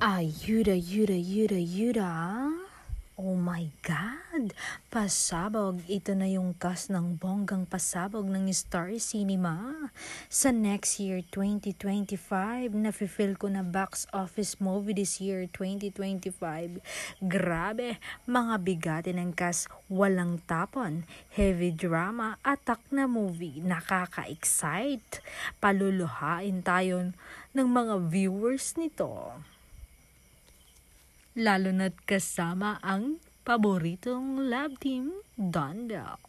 Ayuda, yuda, yuda, yuda. Oh my God! Pasabog. Ito na yung cast ng bonggang pasabog ng Star Cinema. Sa next year, 2025, nafe-feel ko na box office movie this year, 2025. Grabe, mga bigati ng cast, walang tapon, heavy drama, atak na movie, nakaka-excite. Paluluhain tayo ng mga viewers nito. Lalo na't kasama ang paboritong love team, Dondel.